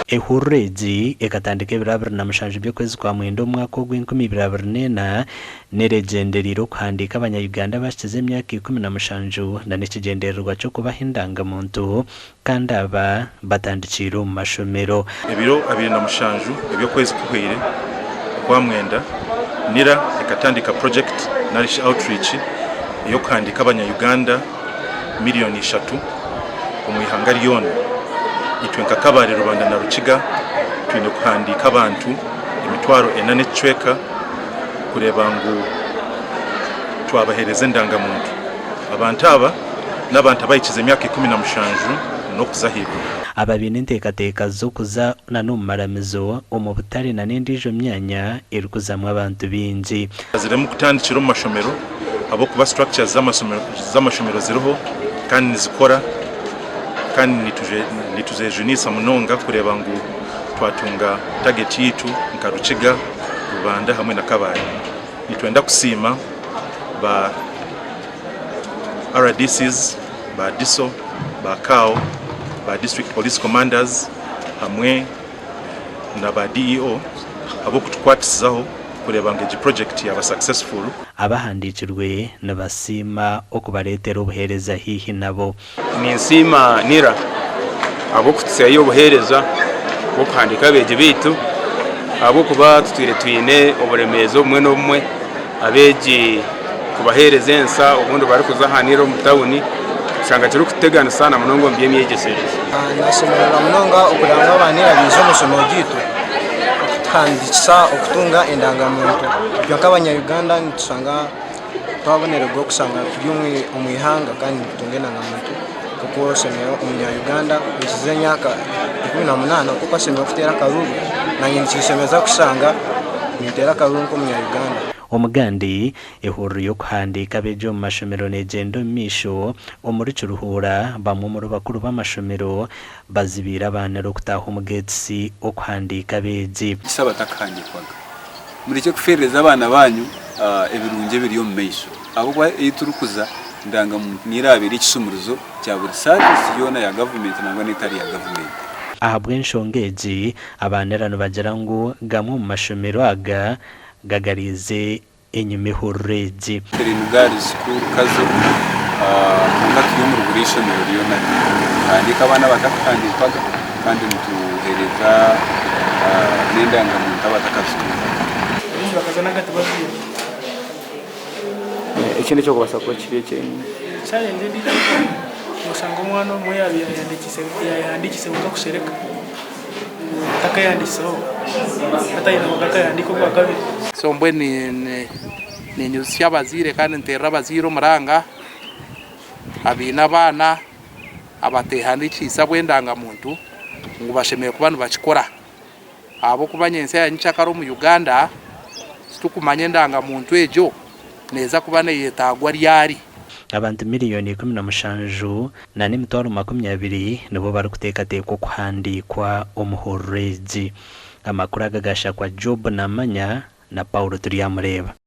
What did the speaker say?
ehurrezi ekatandika ebirabiri na mushanju by'okwezi kwa mwenda omwaka ogw'2024 n'eregenderero kuhandiika abanya-Uganda bashize emyaka 17 na n'ekigendererwa ky'okubaha endanga-muntu kandi aba batandikire omu mashomero. Ebiro 27 eby'okwezi kuhwire kwa mwenda NIRA ekatandika project Nourish Outreach eyokuhandiika abanya-Uganda miliyoni 3 omu ihanga lyona. Itwe nka Kabale, Rubanda na Rukiga twine kuhandiika abantu emitwaro 4 kureba ngu twabahereza endanga-muntu. Abantu aba n'abantu abayikize emyaka 17 n'okuzahirwa. Aba bine enteekateeka z'okuza n'omumaramizo omu butare na n'endiijo myanya erikuzamu abantu bingi. Ziremu kutandikira omu mashomero habwokuba structures z'amashomero ziriho kandi nizikora kandi nituzejunisa munonga kureba ngu twatunga target yitu nka Rukiga, Rubanda hamwe na Kabale. Nitwenda kusiima ba RDCs, ba DISO, ba KAO, ba District Police Commanders hamwe na ba DEO abo kutukwatizaho kureba ngu project yaba successful. Abahandikirwe nibasiima okubareetera obuheereza hihi nabo. Ninsiima NIRA abo kutusayo obuheereza bw'okuhandiika abeegi baitu habwokuba twine oburemeezi obumwe n'obumwe abeegi kubaheereza ensa obundi barikuza aha NIRA omu tawuni kushanga kiri kuteganisa na munonga omu by'emyegyese. Nasemererwa munonga okuranga aba NIRA biize omu isomero ryaitu okuhandikisa okutunga endanga-muntu. Byonka abanya-Uganda nitusanga twabonererwa okusanga turi omu ihanga kandi nitutunga endanga-muntu kuko osemera omunya-Uganda wikize emyaka 18 kuko asemera kuteera akaruru nanye nikishemeza kusanga niteera akaruru nk'omunya-Uganda. Omugandi ehuriro y'okuhandiika abeegi omu mashomero n'egyenda omu maisho omuri Kiruhuura bamwe omuri bakuru b'amashomero bazibiire abaana okutaaha omugegyesi okuhandiika abeegi. Kisaba takahandikwaga mureke kuferereza abaana banyu ebirungi ebiri omu maisho habwokuba iyo turikuza endanga-muntu nirabeera ekisumurizo kya buri service yoona ya gavumenti nangwa n'etari ya gavumenti. Ahabwa enshonga egi abaana nibagira ngu gamwe omu mashomero aga gagarize enyuma ehuriro egi. Erinugari school kazo nka turi omu buri ishomero ryona kuhandika abaana batakuhandikwaga kandi nituhereza n'endanga-muntu abatakazikunda. Ekindi kyokubasa kuba kiri ekyenyini challenge ndiko musanga omwana omwe yayandikise mukakushereka takayandikisao atayina mutakayandika kwa kabiri. So mbwe ninyuzya abaziire kandi nterera abaziire omuranga abaine abaana abatehandikisa bw'endanga-muntu ngu bashemeye kuba nibakikora habwokuba nyensi yanyikyakara omu Uganda situkumanya endanga-muntu egyo neza kuba neyetagwa ryari. Abantu miliyoni 17 na n'emitwaro 20 nibo barikuteekateeka okuhandiikwa omu huriro egi. Amakuru agagashakwa Job Namanya na Paulo Ndyamusiimanta.